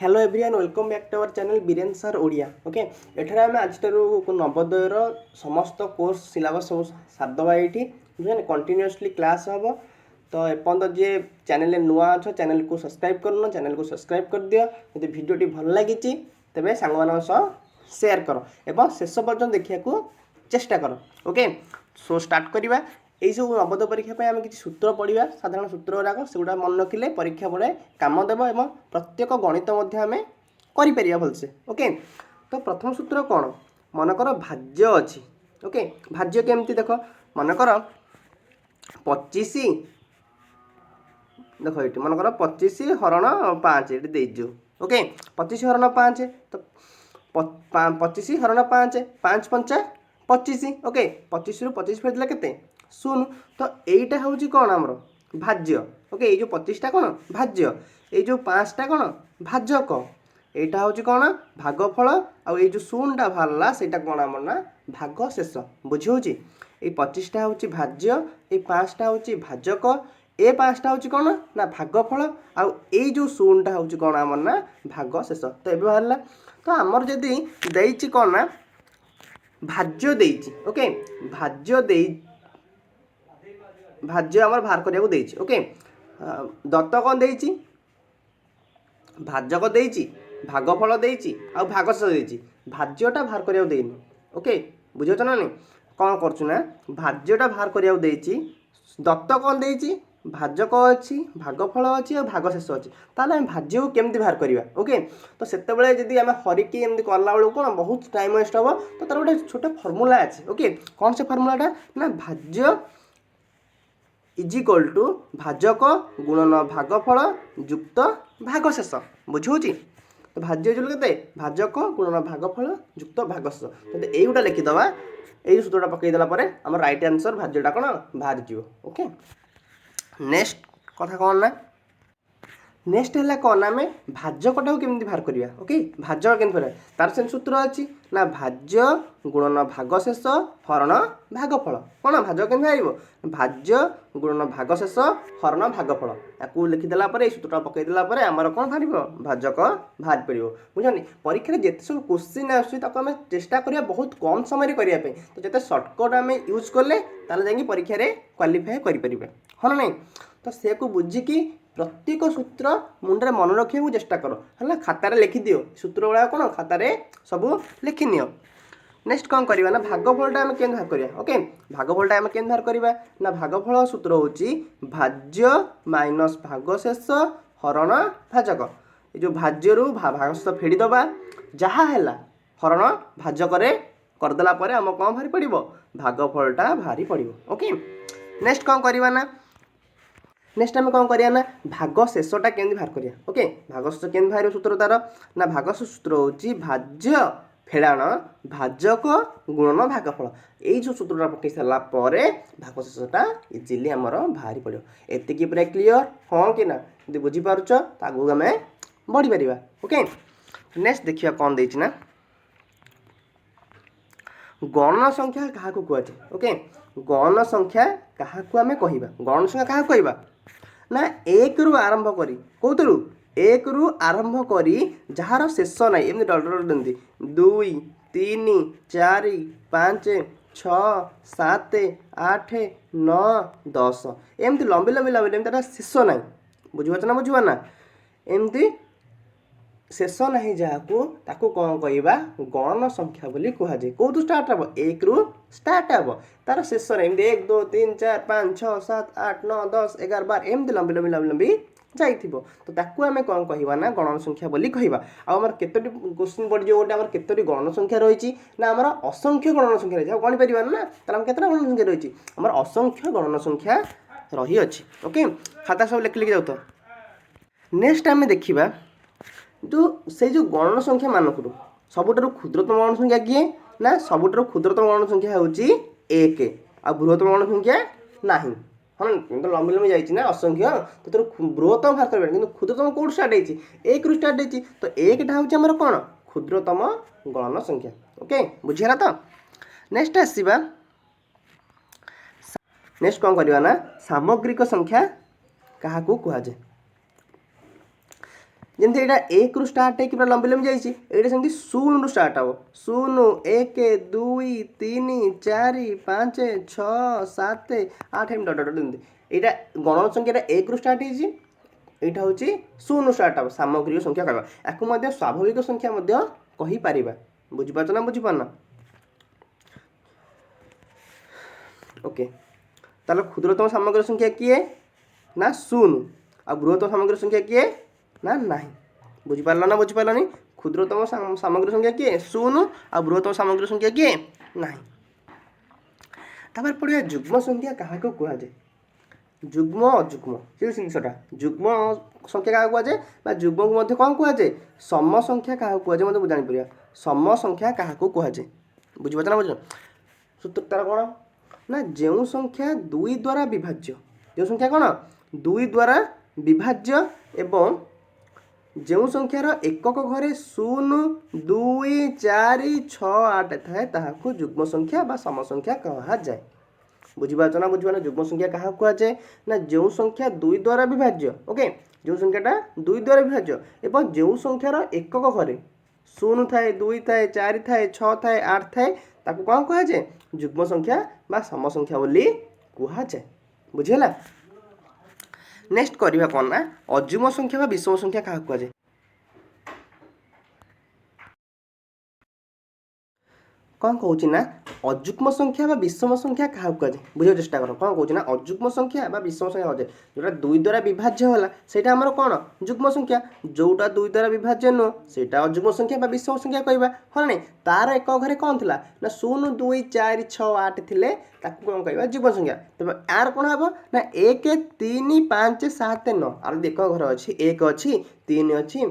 Hello everyone welcome back to our channel Biren sir Odia okay एठारे आम आज नवोदयर समस्त कोर्स सिलेबस सब सारदबा ये बुझे कंटिन्यूअसली क्लास हम तो एपर्त जी चैनल नुआ अच्छ चैनल को सब्सक्राइब करना चैनल को सब्सक्राइब कर दियो यदि भिडियोटी भल लगी तेज सांग मान सेयार कर एवं शेष पर्यटन देखा चेष्टा कर ओके सो स्टार्ट करवा यही सब नवोदय परीक्षा आम किसी सूत्र पढ़ा साधारण सूत्र गुराक सेगुड़ा मन रखिले परीक्षा पड़े काम देव एवं प्रत्येक गणित आम कर भलसे ओके तो प्रथम सूत्र कौन मनकर भाज्य अच्छी ओके भाज्य केमती देख मनकर 25 देख ये मनकर 25 हरण 5 ये देजु ओके 25 हरण 5 तो 25 हरण 5 5 पंचा 25 ओके 25 रु 25 फेरदेला केते सुन तो यहीटा हूँ कौन आमर भाज्य ओके ये जो 25टा कौन भाज्य ये जो 5टा कौन भाजक यहाँ हूँ कौन भागफल आउ ये जो शून्यटा बाहरला से कौन आमर ना भाग शेष बुझे ये 25टा हूँ भाज्य ये 5टा हूँ भाजक ए 5टा हूँ कौन ना भागफल आउ ये जो शून्यटा हूँ कौन आमर ना भाग शेष तो ये बाहरला तो आमर जदि देइछि कौन ना भाज्य देइछि ओके भाज्य आमर बाहर करिया देइछि ओके दत्त कौन देइछि भाजक देइछि भागफल देइछि आ भागशेष देइछि भाज्यटा बाहर करिया देइनि ओके बुझियछ ना नहीं कौन करछु ना भाज्यटा बाहर करिया देइछि दत्त कौन देइछि भाजक अच्छी भागफल अच्छी और भागशेष अच्छी ताले हम भाज्य को केमती बाहर करवा ओके तो सेते बेले जदी आम हरिकी एमती करला बेलू कौन बहुत टाइम वेस्ट हम तो तार गोटे छोटे फर्मूला अच्छे ओके कौन से फर्मूलाटा ना भाज्य इज इक्वल टू भाजक गुणन भागफल युक्त भागशेष बुझे तो भाज्य के भाजक गुणन भागफल युक्त भागशेष तो यहीगोटा लिखिदवा यही सूत्रटा पकईदेला आम राइट आंसर भाज्यटा कौन बाहर जीव ओके नेक्स्ट कथा कौन ना नेक्स्ट है कौन आम भाजकटा केमती बाहर करवा ओके भाजक केमती बाहर तार से सूत्र अच्छी ना भाज्य गुणन भागशेष हरण भागफल कौन भाजक केमती बाहर भाज्य गुणन भागशेष हरण भागफल या लिखिदेला सूत्रटा पकईदेला आमर कौन बाहर भाजक बाहर पड़ो बुझे परीक्षा जिते सब क्वेश्चन आम चेष्टा करिया बहुत कम समय करने तो जिते सर्टकट आम यूज कले जा परीक्षा क्वालिफाए करें हाँ ना तो से को बुझिकी प्रत्येक सूत्र मुंडे मन रखा चेष्टा कर है खातार लिखिदियो सूत्र गुड़ा कौन खातार सब लिखिनि नेक्स्ट कौन करवा ना भागफलटा आम के बाहर करवा ओके भागफलटा आम के बाहर करवा ना भागफल सूत्र हूँ भाज्य माइनस भागशेष हरण भाजक ये जो भाज्य रु भागशेष फेड़ीदबा जहाँ है हरण भाजक करदेला आम कौन बाहरी पड़ो भागफलटा बाहरी पड़ो ओके नेक्स्ट कौन करवा ना नेक्स्ट आम कौन करवा ना भागशेषटा केमती बाहर करवा ओके भागशेष केमती बाहर सूत्र तार ना भागशेष सूत्र हूँ भाज्य फेड़ाण भाजक गुणन भागफल यही जो सूत्रटा पकई सारा भागशेषटा इजिली आमर बाहरी पड़ो एतिकी पूरा क्लीयर हाँ कि ना यदि बुझीपार तो आगे आम बढ़ी पार ओके नेक्स्ट देखिए कौन देना ना गणन संख्या क्या कहुचे ओके गणन संख्या क्या कहवा गणन संख्या क्या कहवा ना एक रु आरंभ करी कौतु एक रु आरंभ करी जार शेष ना एमती डलती 2 3 4 5 6 7 8 9 10 एमती लंबी लंबी लंबी एमती शेष ना बुझे ना बुझा ना एमती शेष ना जहाँ कौन कहवा गणन संख्या बोली कहुए कौटू स्टार्ट हम एक रु स्टार्ट हम तार शेष ना एमती 1 2 3 4 5 6 7 8 9 10 11 12 एमती लंबी लंबी लंबी लंबी जाइथिबो तो ताकू आम कौन कहवा ना गणन संख्या बोली कहवा आमर केतोटी क्वेश्चन पड़ जो गोटे आमर केतोटी गणन संख्या रही ना आमर असंख्य गणन संख्या रही गणी पार ना तार आम केतटा गणन संख्या रही आमर असंख्य गणन संख्या रही अच्छी ओके खाता सब लिख लिखि जाऊ तो नेक्स्ट आम देखा जो से जो गणन संख्या मानक सबुठार क्षुद्रतम गणन संख्या किए ना सबुठार क्षुद्रतम गणन संख्या हूँ 1 आ बृहत्तम गणन संख्या ना हाँ तो लंबी लंबी जाइए ना असंख्य तो तोर बृहत्तम बाहर कर कि क्षुद्रतम कौट स्टार्ट होती 1 रु स्टार्ट होती तो 1टा हूँ आमर कौन क्षुद्रतम गणन संख्या ओके बुझीगला तो नेक्स्ट आसवा नेक्स्ट कौन करवा ना सामग्रिक संख्या क्या कहुए जमी यहाँ एक रु स्टार्ट है पूरा लंबी लंबी जाइए ये सेमती शून रु स्टार्ट हम शून एक दुई तीन चार पाँच छः सात आठ एम डट डट यहाँ गणन संख्या एक रु स्टार्ट हो यहाँ हूँ शून स्टार्ट हम सामग्रिक संख्या कह या स्वाभाविक संख्या कहीपर बुझीपार ना बुझीपारना ओके ताल क्षुद्रतम सामग्रिक संख्या किए ना शून आ बृहत्तम सामग्रिक संख्या किए ना नहीं बुझीपार ना बुझीपारानी क्षुद्रतम सामग्रिक संख्या किए शून आ बृहत्तम सामग्रिक संख्या किए नहीं तापर पढ़िया जुग्म संख्या क्या कहुए जुग्म अजुग्म ये जिनसा जुग्म संख्या क्या कहुए जुग्म को कौन कहुए सम संख्या क्या कहुए मतलब जापर सम संख्या क्या कहुए बुझीपार ना बुझ सूत्र तार कौन ना जो संख्या दुई द्वारा विभाज्य जो संख्या कौन दुई द्वारा विभाज्य एवं जो संख्यार एकक घरे शून दुई चार छः आठ थाए ताहाकू जुग्म संख्या बा सम संख्या कहा जाए बुझीपार ना बुझीपार जुग्म संख्या क्या कहुए ना जो संख्या दुई द्वारा विभाज्य ओके जो संख्याटा दुई द्वारा विभाज्य एवं जो संख्यार एकक घरे शून थाए दुई थाए चार थाए छः थाए आठ थाए ताकू कौन कहुए जुग्म संख्या बा सम संख्या बोली कहुए बुझीगला नेक्स्ट करवा कौन ना अजुग्म संख्या बा विषम संख्या क्या कहुए कौन कहूँ ना अजुग्म संख्या बा विषम संख्या क्या कहुए बुझे चेष्टा कर कौन कहूँ ना अजुग्म संख्या बा विषम संख्या कहुए जोटा दुई द्वारा विभाज्य होला सेटा हमर कौन जुग्म संख्या जोटा दुई द्वारा विभाज्य नुह सेटा अजुग्म संख्या बा विषम संख्या कहवा हाँ नहीं तार एक घरे कौन थिला ना शून दुई चार छः आठ थिले ताकू कौन कहवा जुग्म संख्या तब यार कौन हम ना एक तीन पाँच सात नौ आर देख घर अच्छी एक अच्छी तीन अच्छी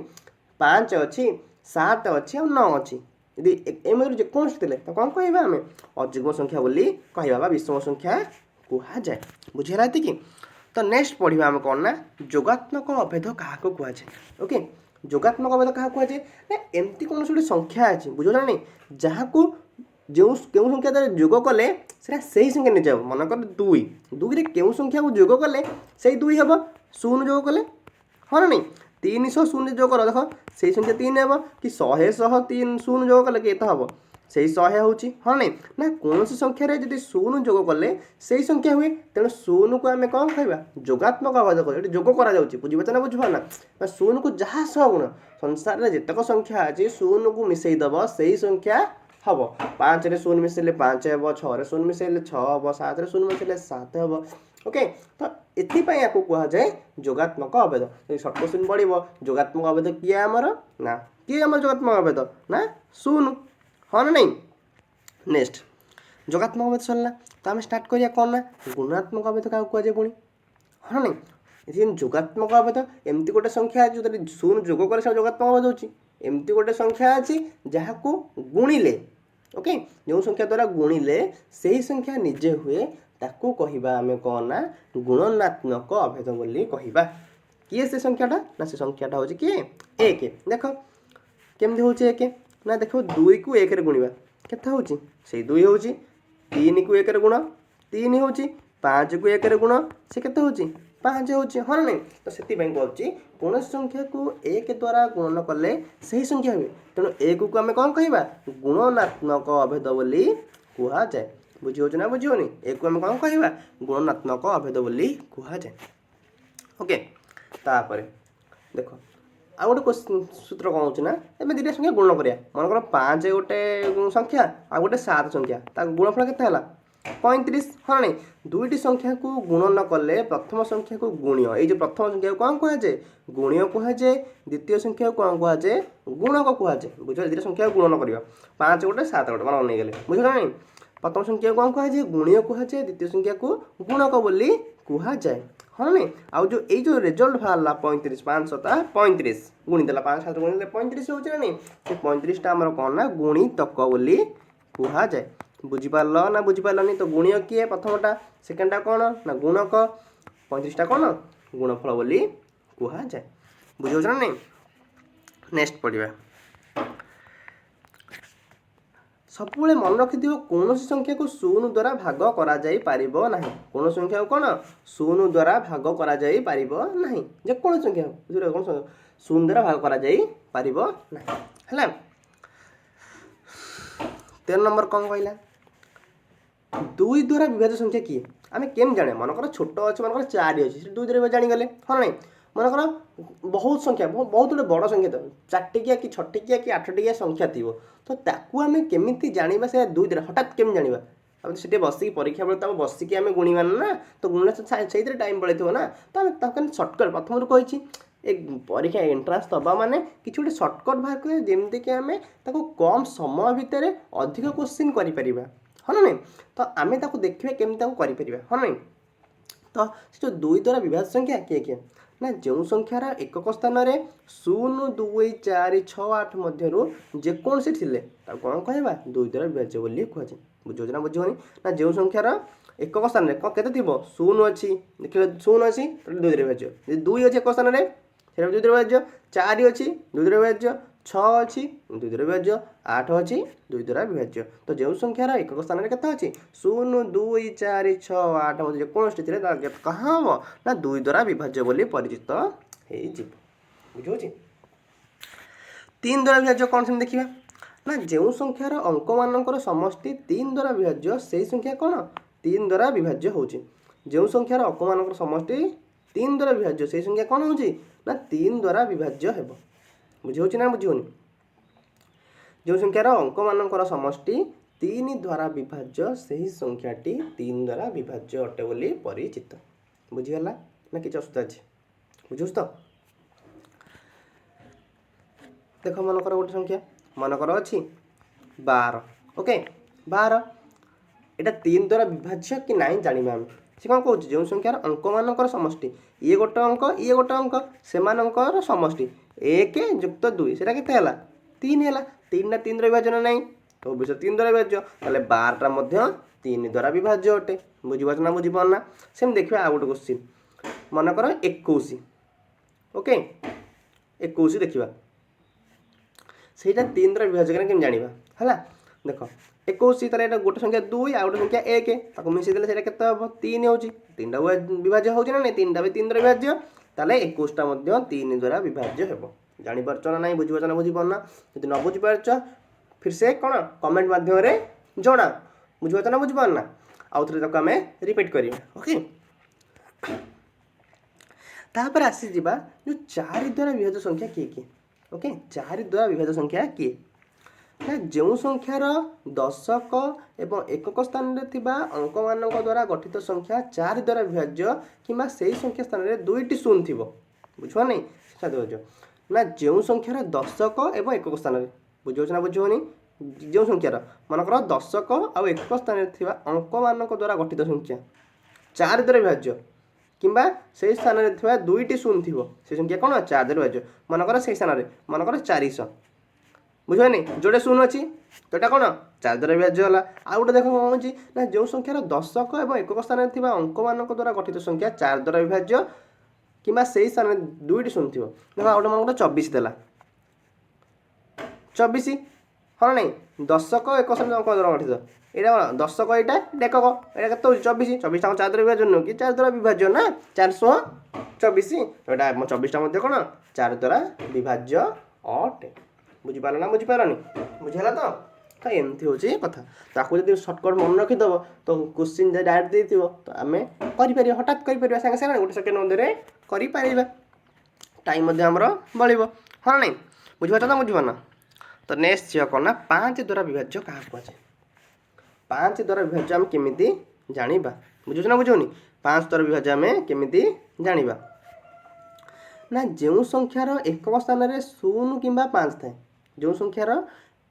पाँच अच्छी सात अच्छी और नौ अच्छी यदि एम जेकोसी थे तो कौन कह आम अजुग्म संख्या बोली कह विषम संख्या कहुए बुझेगा कि तो नेक्स्ट पढ़ा आम कौन ना जोगात्मक अभेद क्या कहुए ओके जोगात्मक अभेद क्या कहुए ना एमती कौन गोटे संख्या अच्छी बुझ ना नहीं जहाँ को जो क्यों संख्या द्वारा जोग कले से संख्या निजे हम मनकर दुई दुई क्यों संख्या को जोग कले से दुई हम शून जोग कले हाँ ना नहीं 300 शून्य जोग कर देख से संख्या 3 हे कि 100 3 शून्य जोग कले के हम से 100 होची हाँ नहीं ना कौन सी संख्यार जब शून्य जोग कले से संख्या हुए तेणु शून्य को आम कौन कहवा जोगात्मक अभेद कह जोग कर बुझीपार ना बुझीपार शून्य को जहाँ गुण संसार में जितक संख्या अच्छी शून्य को मिसईदेव से संख्या हम 5 रे शून्य मिसेले 5 हे 6 रे शून्य मिसेले 6 हम 7 रे शून्य मिसेले 7 हम ओके तो एथिपाई या कहुए जोगात्मक अभेद सर्ट क्वेश्चन पड़ो जोगात्मक अभेद किए आमर ना किए आम जोगात्मक अभेद ना शून्य हाँ ना नहीं नेक्स्ट जोगात्मक अभेद सरला तो आम स्टार्ट करिया कौन ना गुणात्मक अभेद क्या कहुए पुणी हाँ नहीं ये जोगात्मक अभेद एमती गोटे संख्या जो शून्य जोग करे से जोगात्मक अभेद होची एमती गोटे संख्या अच्छी जहाँ को गुणिले ओके जो संख्या द्वारा गुणिले से ही संख्या निजे हुए ताकू कहवा आम कौन ना गुणनात्मक अभेद बोली कहवा किए से संख्याटा ना से संख्याटा हूँ किए एक देख केमती हूँ एक ना देख दुई को एक गुणवा के हूँ से दुई हूँ 3 को 1 गुण 3 हूँ 5 को 1 गुण से के हूँ 5 हूँ हाँ नहीं तो से कहूँ कौन संख्या को एक द्वारा गुणन कले से संख्या हुए तेणु एक को आम कौन कहवा गुणनात्मक अभेद बोली कहुए बुझी ना बुझीनी एक को आम कौन कहवा गुणनात्मक अभेद बोली कहुए ओके तापर देख आ गोटे सूत्र कौन होना एम दुटा संख्या गुण करा मनकर 5 गोटे संख्या आ गोटे 7 संख्या गुणफल के 35 हाँ नहीं दुईटी संख्या को गुणन कले प्रथम संख्या को गुण्य ये प्रथम संख्या को कौन कहुए गुण्य कहुए द्वितीय संख्या को कौन कहुए गुणक कहुए बुझ दुटा संख्या गुणन कर 5 गोटे 7 गोटे मन नहीं गले बुझल नहीं प्रथम संख्या को कौन कहुए गुण्य कहुए द्वितीय संख्या को गुणक बोली कहुए हाँ नहीं आउ जो ये जो रिजल्ट बाहर 35 5 7 35 गुणीदेला 5 7 गुणीदेले 35 हो नहीं से 35टा आमर कौन ना गुणितक बोली कहुए बुझीपार ना बुझीपारनी तो गुण्य किए प्रथमटा सेकेंडटा कौन ना गुणक 35टा कौन गुणफल बोली कहुए बुझे ना नहीं नेक्स्ट पढ़ा सबुबले मन रखिथिबो कोनोसी संख्या को शून्य द्वारा भाग करा जाई पारिबो नाही। कोनोसी संख्या को कोन शून्य द्वारा भाग करा जाई पारिबो नाही। जे कोन संख्या बुझिरो कोन शून्य द्वारा भाग करा जाई पारिबो नाही। हला 13 नंबर कौन कहला दुई द्वारा विभाज्य संख्या किए आम केम जाने मनकर छोट अच्छे मनकर 4 अच्छे दुई द्वारा जानीगले हाँ ना मनकर बहुत संख्या बहुत गोटे बड़ संख्या तो 4 टिकिया कि 6 टिकिया कि 8 टिकिया संख्या थी तो ताकू आम केमी जाना से दुई द्वारा हठात केमी जाना अब से बसिक परीक्षा बेले तो बसिक आम गुणवा ना तो गुणा से टाइम पड़े ना तो आम सर्टकट प्रथम कही एक परीक्षा एंट्रांस दबा माने किसी गोटे सर्टकट बाहर कर जमीती कि आम कम समय भितर अधिक क्वेश्चन कर हाँ ना तो आम देखिए केमी कर हाँ ना तो जो दुई द्वारा विभाज्य संख्या किए किए ना जो संख्यार एकक स्थान में 0 2 4 6 8 मध्य जेकोसी थे कौन कहवा दुई द्वारा विभाज्य बोली कहुए बुझे ना बुझे ना जो संख्यार एकक स्थान में के 0 अच्छी देखिए 0 अच्छी दुई द्वारा विभाज्य 2 अच्छी एक स्थान में से दुई द्वारा विभाज्य 4 अच्छी दुई द्वारा विभाज्य 6 अच्छी दुई द्वारा विभाज्य 8 अच्छी दुई द्वारा विभाज्य तो जो संख्यार एकक स्थान में केते अच्छी 0 2 4 6 8 मध्य जेकोसी थे कहाँ हम ना दुई द्वारा विभाज्य बोली परिचित हो बुझे 3 द्वारा विभाज्य कौन से देखा ना जो संख्यार अंक मानकर समष्टि 3 द्वारा विभाज्य से संख्या कौन 3 द्वारा विभाज्य होची जो संख्यार अंक मानकर समष्टि 3 द्वारा विभाज्य से संख्या कौन होची ना 3 द्वारा विभाज्य हेबो बुझे ना बुझे जो संख्यार अंक मानकर समष्टि 3 द्वारा विभाज्य से संख्याटी 3 द्वारा विभाज्य अटे बोली परिचित बुझीगला ना किसी असुविधा अच्छे बुझुस तो देख मनकर गोटे संख्या मनकर अच्छी 12 ओके 12 यहाँ 3 द्वारा विभाज्य कि ना जाना आम से कौन कौन जो संख्यार अंक मानकर समष्टि ये गोटे अंक से समष्टि 1 युक्त 2 से 3 है 3 ना 3 द्वारा विभाजन ना तो विषय 3 द्वारा विभाज्य ताले 12टा 3 द्वारा विभाज्य अटे बुझीपार ना बुझीपारना से देखिए आ गोटे क्वेश्चन मनकर 21 ओके 21 देखा से 3 द्वारा विभाज्य केम जाना है देख 21 ताले गोटे संख्या 2 आ गोटे संख्या 1 ताको मिसेई देले सेटा केते हो 3 होची 3टा विभाज्य होची ना नहीं 3टा भी 3 द्वारा विभाज्य ताले 21टा 3 द्वारा विभाज्य हेबो जानि परछ ना नहीं बुझी ना बुझी पारना यदि न बुझी पारछ फिर से कौन कमेंट माध्यम रे जणा बुझी ना बुझी पारना आउ थरे तक आमे रिपीट करिया ओके तापर आसी जिबा जो 4 द्वारा विभाज्य संख्या किए ओके 4 द्वारा विभाज्य संख्या किए ना जो संख्यार दशक एवं एकक स्थान में थिबा अंक मान द्वारा गठित संख्या 4 द्वारा विभाज्य किंबा से संख्या स्थान में 2टी शून्य थी बुझ नहीं ना जो संख्यार दशक एवं एकक स्थान में बुझे ना बुझे जो संख्यार मनकर दशक आउ एकक स्थान में थिबा अंक मान द्वारा गठित संख्या 4 द्वारा विभाज्य किंबा से स्थान में थिबा 2टी शून्य थी से संख्या कौन 4 द्वारा विभाज्य मनकर से स्थान में मनकर 400 बुझे नहीं जोड़े शून्य अच्छी तो यहाँ कौन 4 द्वारा विभाज्य है आउ गोटे देख कौन होची ना जो संख्यार दशक एवं एकक स्थान में थिबा अंक मान द्वारा गठित संख्या 4 द्वारा विभाज्य किंबा से स्थान में 2टी शून्य थी देख आ गोटे मन 24 देला 24 हाँ नहीं दशक एक स्थान अंक द्वारा गठित यहाँ कौन दशक यहाँ एकक यहाँ के 24 24 4 द्वारा विभाज्य नुह कि 4 द्वारा विभाज्य ना 424 तो यहाँ 24टा कौन 4 द्वारा विभाज्य अटे बुझीपार ना बुझीपारनी बुझेगा तो एमती हूँ कथा ताकू जब सर्टकट मन रखीदेव तो क्वेश्चन डायरेक्ट देथिबो तो आम कर हठात कर सागे सागे गोटे सेकेंड मध्य कर टाइम आमर बड़ो हाँ नहीं बुझीपार ना बुझीपारना तो नेक्स्ट झील कौन ना 5 द्वारा विभाज्य क्या कहुए 5 द्वारा विभाज्य आम केमी जाना बुझे ना बुझे 5 द्वारा विभाज्य आम केमी जाना ना जो संख्यार एकक स्थान में 0 किंबा 5 थाए जो संख्यार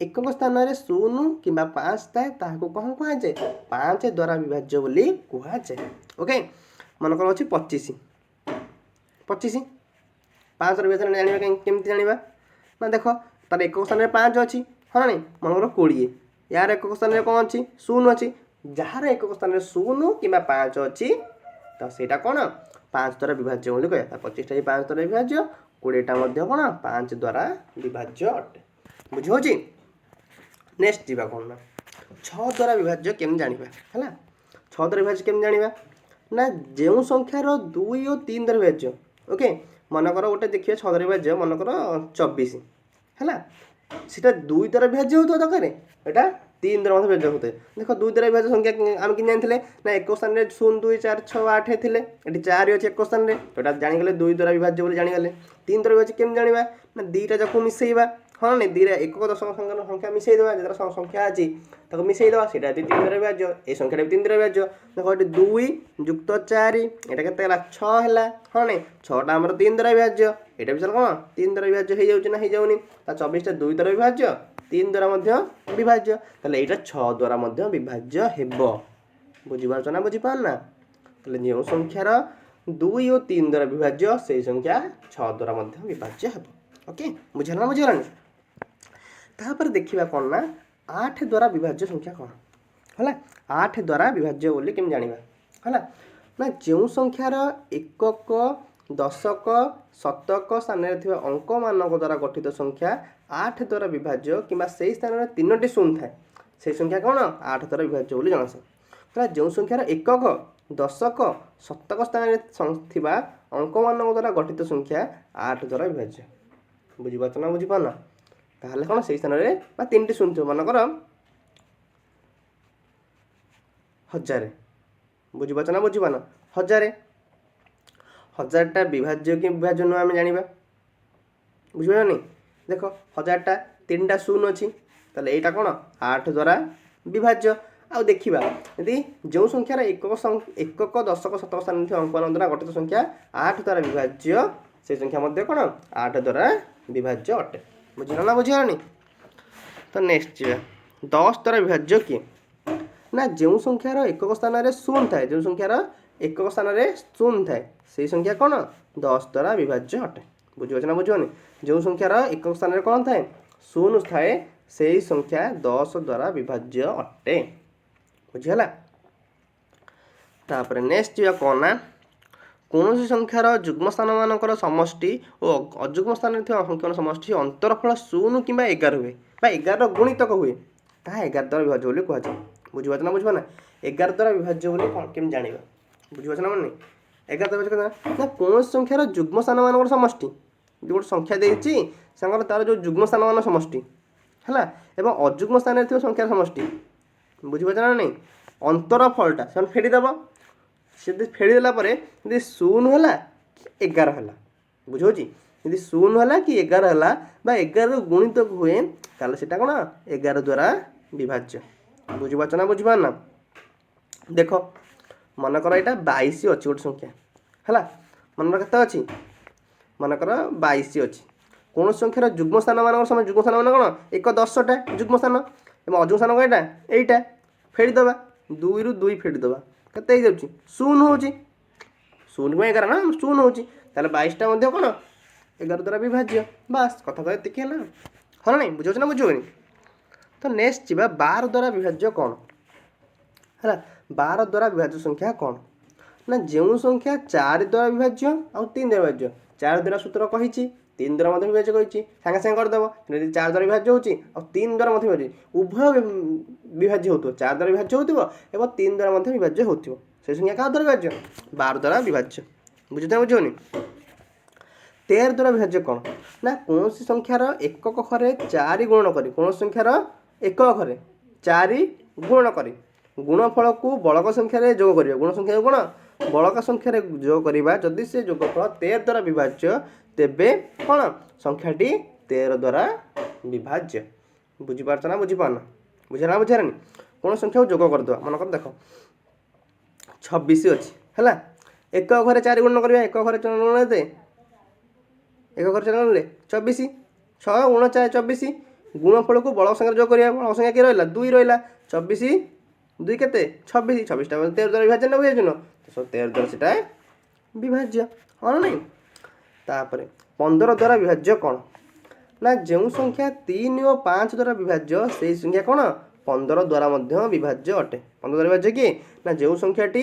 एकक स्थान में 0 किंबा 5 थाए ताहाको कौन कहुए 5 द्वारा विभाज्य बोली कहुए ओके मनकर अच्छी 25 25 5 विभाजन जाना केमती जाना ना देख तार एकक स्थान में 5 अच्छी हाँ नहीं मनकर 20 यार एकक स्थान में कौन अच्छी 0 अच्छी जार एकक स्थान में 0 किंबा 5 अच्छी तो सेटा कौन 5 द्वारा विभाज्य बोली कह 25टा 5 द्वारा विभाज्य 20टा कौन 5 द्वारा विभाज्य अटे बुझे नेक्स्ट जीवा कौन ना छः द्वारा विभाज्य केम जानिबा है 6 द्वारा विभाज्य केम जानिबा ना जो संख्यार 2 और 3 द्वारा विभाज्य ओके मनकर गोटे देखिए 6 द्वारा विभाज्य मनकर 24 है सीटा 2 द्वारा विभाज्य होता दरकार एटा 3 द्वारा विभाज्य होते देख 2 द्वारा विभाज्य संख्या आम कि जानी ना एक स्थान में 0 2 4 6 8 थे ये 4 अच्छे एक स्थान में एटा जानीगले 2 द्वारा विभाज्य बोली जानीगले 3 द्वारा विभाज्य केम जानिबा ना दुईटा जाक मिसेइबा हाँ नहीं दीटा एक दशक संख्या मिसई देवा जो संख्या अच्छी मिसई देवा सीटा 3 द्वारा विभाज्य ये संख्या 3 द्वारा विभाज्य देखो ये 2 युक्त 4 यहाँ के 6 है हाँ नहीं 6टा आम 3 द्वारा विभाज्य यहाँ भी कौन 3 द्वारा विभाज्य हो जाऊँ ना हो जाऊनी 24टा 2 द्वारा विभाज्य 3 द्वारा विभाज्य ताहले यहाँ 6 द्वारा विभाज्य हेब बुझीपार ना बुझीपार ना जो संख्यार 2 और 3 द्वारा विभाज्य से संख्या 6 द्वारा विभाज्य हेब ओके बुझेगा बुझेगा तापर देखिबा कौन ना 8 द्वारा विभाज्य संख्या कौन है 8 द्वारा विभाज्य बोली केम जानिबा है ना जो संख्यार एकक दशक शतक स्थान में अंक मानक द्वारा गठित संख्या 8 द्वारा विभाज्य कि से स्थान में 3टी शून्य थाए से संख्या कौन 8 द्वारा विभाज्य बोली जनासा जो संख्यार एकक दशक शतक स्थान में अंक मानक द्वारा गठित संख्या 8 द्वारा विभाज्य बुझीपार ना बुझीपार ना ताहले कौन से स्थान में 3टी शून्य थो मनकर 1000 बुझीपार ना बुझीपार ना 1000टा विभाज्य कि विभाज्य नुह आम जाना बुझिपारनी देख 1000टा 3टा शून्य अच्छी ताहले यहाँ कौन 8 द्वारा विभाज्य आउ देखा यदि जो संख्यार एकक दशक शतक स्थान अंकन द्वारा गठित संख्या 8 द्वारा विभाज्य से संख्या कौन 8 द्वारा विभाज्य अटे बुझल ना बुझिगलानी तो नेक्स्ट 10 द्वारा विभाज्य किए ना जो संख्यार एकक स्थान में शून्य थाए जो संख्यार एकक स्थान में शून्य थाए से संख्या कौन 10 द्वारा विभाज्य अटे बुझे ना बुझे जो संख्यार एकक स्थान में कौन थाए शून्य थाए से संख्या 10 द्वारा विभाज्य अटे बुझीगला तापर नेक्स्ट कौन ना कौन संख्यार जुग्म स्थान मानकर समष्टि और अजुग्म स्थान में संख्या समष्टि अंतरफल 0 कि 11 हुए 11 गुणितक हुए ताहा 11 द्वारा विभाज्य बोली कहुए बुझीपार ना बुझा ना 11 द्वारा विभाज्य बोली केम जाना बुझीपार ना मन 11 द्वारा विभाज्य ना कौन संख्यार जुग्म स्थान मानकर समष्टि जो गोटे संख्या देती तार जो जुग्म स्थान मान समष्टि है एवं अजुग्म स्थान में संख्यार समष्टि बुझीपार ना नहीं अंतरफलटा से फेरीदेव से फेरीदेला यदि 0 है 11 है बुझे यदि 0 है कि 11 है 11 गुणितक हुए ताले सेटा कौन 11 द्वारा विभाज्य बुझीपार ना बुझीपार ना देख मनकर यहाँ 22 अच्छी गोटे संख्या है मनकर केते अच्छी मनकर 22 अच्छी कौन संख्यार जुग्म स्थान मान समय जुग्म स्थान मान कौन 1 10टा जुग्म स्थान एवं अजुग्म स्थान कौन यहाँ फेरीदेवा 2 ରୁ 2 फेरीदेवा केते हो जाऊँ 0 हो 0 में 11 ना 0 हो 22टा कौन 11 द्वारा विभाज्य बास कथा कह देखिए ना हाँ ना बुझे ना बुझे तो नेक्स्ट जी 12 द्वारा विभाज्य कौन है 12 द्वारा विभाज्य संख्या कौन ना जो संख्या 4 द्वारा विभाज्य और 3 द्वारा विभाज्य 4 द्वारा सूत्र कही 3 द्वारा विभाज्य कही सागे सागे करदेव 4 द्वारा विभाज्य हो 3 द्वारा विभाज्य उभय विभाज्य हो 4 द्वारा विभाज्य हो 3 द्वारा विभाज्य हो संख्या क्या द्वारा विभाज्य 12 द्वारा विभाज्य बुझे बुझे 13 द्वारा विभाज्य कौन ना कौन संख्यार एकक घरे 4 गुणन करी कौन संख्यार एकक घरे 4 गुणन करी गुणफल को बड़क संख्यार जोग कर गुण संख्या गुण बड़क संख्यार जोग करवा जदि से जोगफल 13 द्वारा विभाज्य तेबे कौन संख्याटी 13 द्वारा विभाज्य बुझीपार ना बुझीपार ना बुझेगा बुझेरानी कौन संख्या जोग करदे मनकर देख 26 अच्छी है एक घरे 4 गुण करवा एक घरे गुण दे एक घरे 4 गुण 24 6 गुण 4 24 गुणफल को बड़ संख्या जोग करवा बड़ संख्या किए रहा 2 रहा 24 2 के 26 26टा 13 द्वारा विभाज्य ना विभाज्य न 13 द्वारा सीटा विभाज्य हाँ नहीं तापर 15 द्वारा विभाज्य कौन ना जो संख्या 3 और 5 द्वारा विभाज्य से संख्या कौन 15 द्वारा विभाज्य अटे 15 द्वारा विभाज्य कि ना जो संख्याटी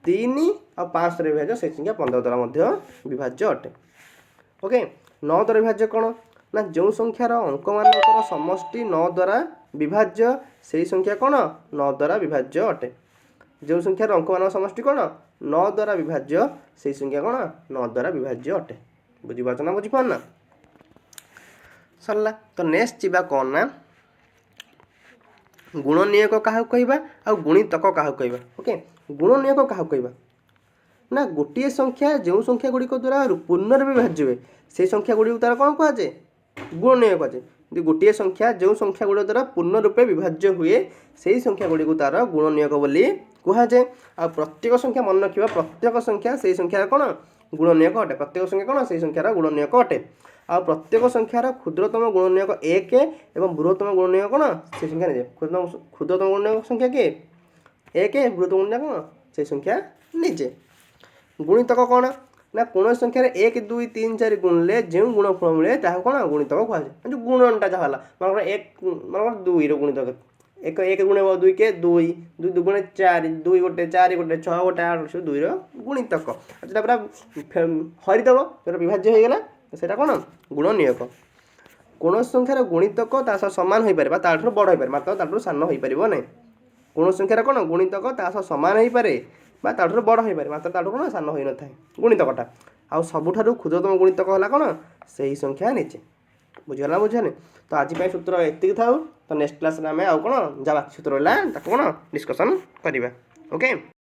3 और 5 द्वारा विभाज्य से संख्या 15 द्वारा विभाज्य अटे ओके 9 द्वारा विभाज्य कौन ना जो संख्यार अंक मानकर समष्टि 9 द्वारा विभाज्य से संख्या कौन 9 द्वारा विभाज्य अटे जो संख्यार अंक मान समष्टि कौन 9 द्वारा विभाज्य से संख्या कौन 9 द्वारा विभाज्य अटे बुझीपार ना बुझीपार ना सरला तो नेक्स्ट जीवा कौन ना गुणनीयक क्या कहवा आ गुणितक क्या कहवा ओके गुणनीयक क्या कहवा ना गोटे संख्या जो संख्या गुड़िक द्वारा पूर्ण विभाज्य हुए से संख्या गुड़ी तार कौन कहुए गुणनीयक कहुए गोटे संख्या जो संख्या गुड़ द्वारा पूर्ण रूपे विभाज्य हुए से संख्या गुड़ी तार गुणनीयक बोली कहुए आ प्रत्येक संख्या मन रखा प्रत्येक संख्या से संख्यार कौन गुणनीयक अटे प्रत्येक संख्या कौन से संख्यार गुणनीयक अटे आ प्रत्येक संख्यार क्षुद्रतम गुणनीयक 1 एवं बृहत्तम गुणनीयक कौन से संख्या निजे क्षुद्रतम गुणनीयक संख्या किए 1 बृहत्तम गुणनीयक कौन से संख्या निजे गुणितक कौन ना कौन संख्यार 1 2 3 4 गुणले जो गुणफल मिले कौन गुणितक कहुए जो गुणनटा जहाँ मन 1 मन 2 गुणितक 1 गुणे 2 के 2 2 दुगुणे 4 2 गोटे 4 गोटे 6 गोटे 8 2 गुणितक जो पूरा हरिदेव जो विभाज्य हो गला सेटा कौन गुणनीयक कौन संख्यार गुणितक सह सामान हो पारे ताठू बड़ हो पारे मात्र ताठू सान हो पार ना कौन संख्यार कौन गुणितक सह सामान हो पारे ताठू बड़ हो पारे मात्र ताठू कौन सान हो न था गुणितकटा आ सबुठारु क्षुद्रतम गुणितक है कौन से ही संख्या निचे बुझीगला बुझाने तो आज सूत्र एति था तो नेक्स्ट क्लास में आउ कौन जहाँ बाकी सूत्र है कौन डिस्कसन करवा ओके।